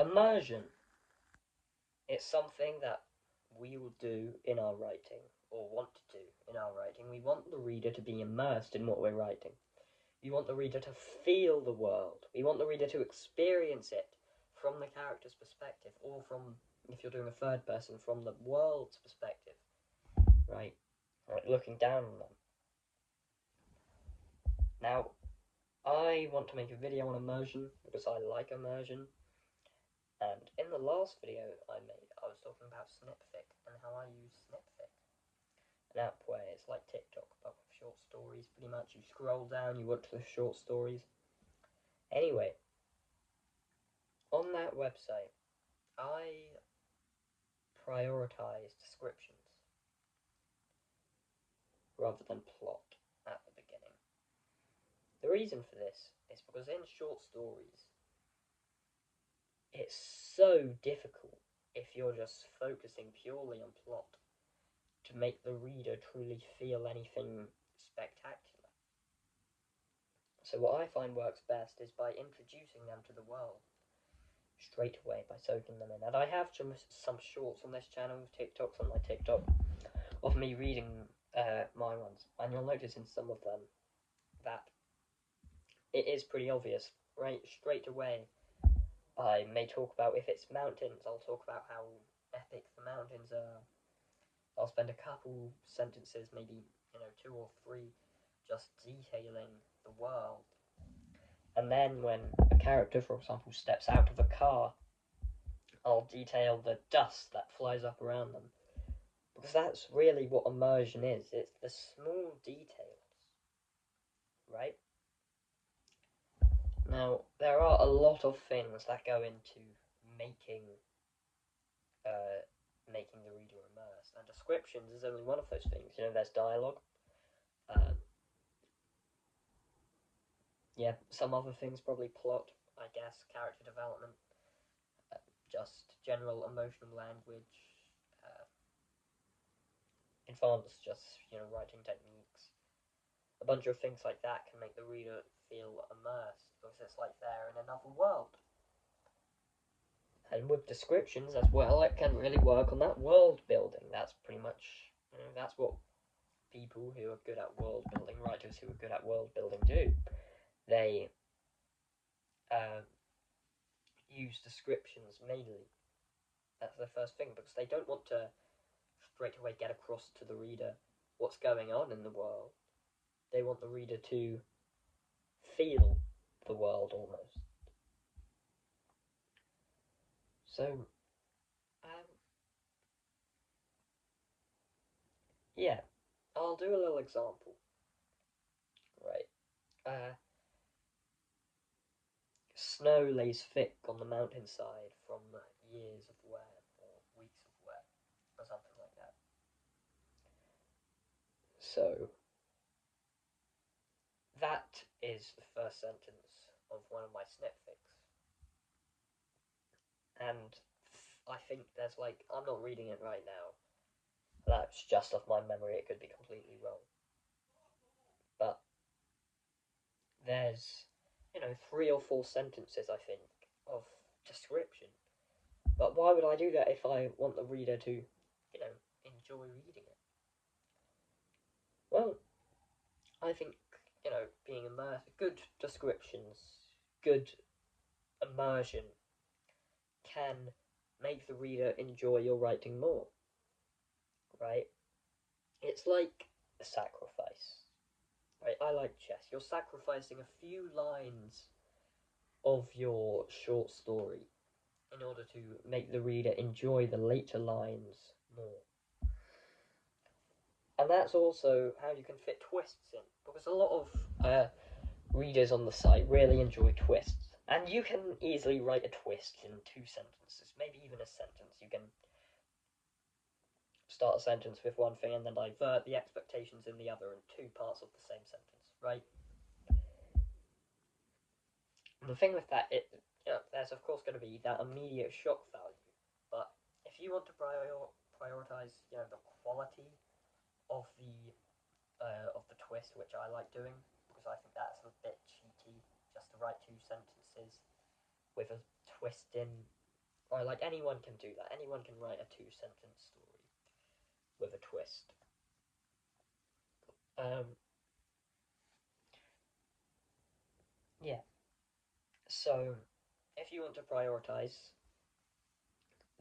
Immersion. It's something that we will do in our writing, or want to do in our writing. We want the reader to be immersed in what we're writing. We want the reader to feel the world. We want the reader to experience it from the character's perspective, or from, if you're doing a third person, from the world's perspective, right? Like looking down on them. Now, I want to make a video on immersion because I like immersion. And in the last video I made, I was talking about Snipfic and how I use Snipfic. An app where it's like TikTok, but with short stories, pretty much. You scroll down, you watch the short stories. Anyway, on that website, I prioritize descriptions rather than plot at the beginning. The reason for this is because in short stories, it's so difficult if you're just focusing purely on plot to make the reader truly feel anything spectacular. So what I find works best is by introducing them to the world straight away, by soaking them in. And I have some shorts on this channel, TikToks on my TikTok, of me reading my ones, and you'll notice in some of them that it is pretty obvious, right? Straight away, I may talk about, if it's mountains, I'll talk about how epic the mountains are. I'll spend a couple sentences, maybe, 2 or 3, just detailing the world. And then when a character, for example, steps out of a car, I'll detail the dust that flies up around them. Because that's really what immersion is. It's the small details, right? Now, there are a lot of things that go into making the reader immersed, and descriptions is only one of those things. There's dialogue. Yeah, some other things, probably plot, I guess, character development, just general emotional language, advanced writing techniques. A bunch of things like that can make the reader feel immersed, because it's like they're in another world. And with descriptions as well, it can really work on that world building. That's pretty much, that's what people who are good at world building, writers who are good at world building do. They use descriptions mainly. That's the first thing, because they don't want to straight away get across to the reader what's going on in the world. They want the reader to feel the world almost. So, yeah, I'll do a little example. Right. Snow lays thick on the mountainside from years of wear, or weeks of wear, or something like that. So, that is the first sentence of one of my snipfics. And I think there's I'm not reading it right now. That's just off my memory, it could be completely wrong. But there's, 3 or 4 sentences, I think, of description. But why would I do that if I want the reader to, enjoy reading it? Well, I think, being immersed, good descriptions, good immersion can make the reader enjoy your writing more, right? It's like a sacrifice, right? I like chess. You're sacrificing a few lines of your short story in order to make the reader enjoy the later lines more. And that's also how you can fit twists in, because a lot of readers on the site really enjoy twists. And you can easily write a twist in 2 sentences, maybe even a sentence. You can start a sentence with one thing and then divert the expectations in the other in 2 parts of the same sentence, right? And the thing with that, there's of course going to be that immediate shock value, but if you want to prioritize, the quality of the twist, which I like doing, because I think that's a bit cheaty, just to write 2 sentences with a twist in Or like anyone can do that. Anyone can write a 2-sentence story with a twist. Yeah. So if you want to prioritize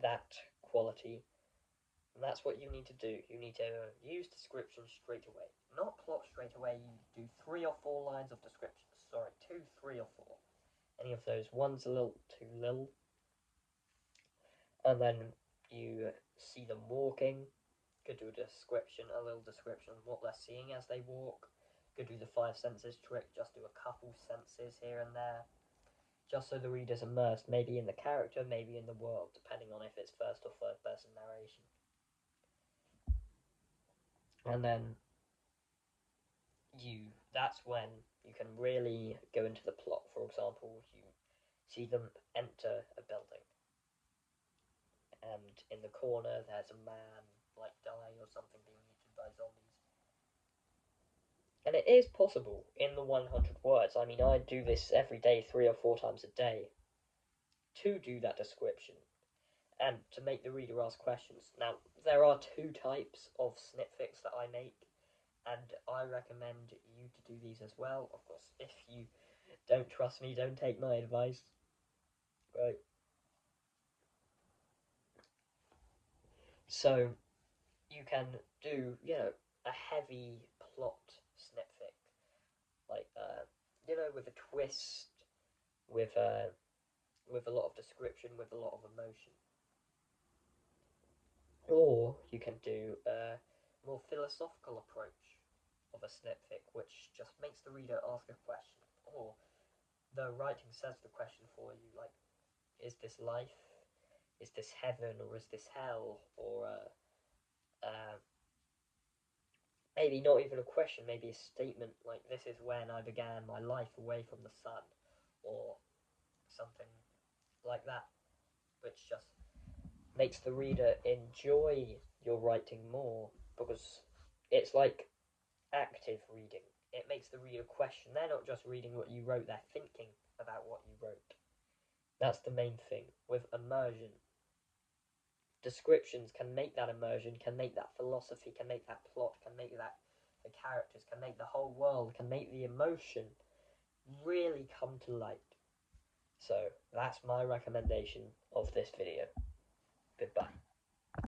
that quality, that's what you need to do. You need to use description straight away. Not plot straight away. You do 3 or 4 lines of description. Sorry, 2, 3 or 4. Any of those. One's a little too little. And then you see them walking. Could do a description, a little description of what they're seeing as they walk. Could do the 5 senses trick, just do a couple senses here and there. Just so the reader's immersed, maybe in the character, maybe in the world, depending on if it's first or third person narration. And then that's when you can really go into the plot. For example, you see them enter a building, and in the corner there's a man like dying or something, being eaten by zombies. And it is possible in the 100 words. I mean, I do this every day, 3 or 4 times a day, to do that description and to make the reader ask questions. Now, there are 2 types of snipfics that I make, and I recommend you to do these as well. Of course, if you don't trust me, don't take my advice. Right. So, you can do, a heavy plot snipfic, like, with a twist, with with a lot of description, with a lot of emotion. Or you can do a more philosophical approach of a snipfic, which just makes the reader ask a question, or the writing says the question for you, like, is this life? Is this heaven, or is this hell? Or maybe not even a question, maybe a statement like, this is when I began my life away from the sun, or something like that, which just makes the reader enjoy your writing more, because it's like active reading. It makes the reader question. They're not just reading what you wrote, they're thinking about what you wrote. That's the main thing with immersion. Descriptions can make that immersion, can make that philosophy, can make that plot, can make that the characters, can make the whole world, can make the emotion really come to light. So that's my recommendation of this video. Goodbye.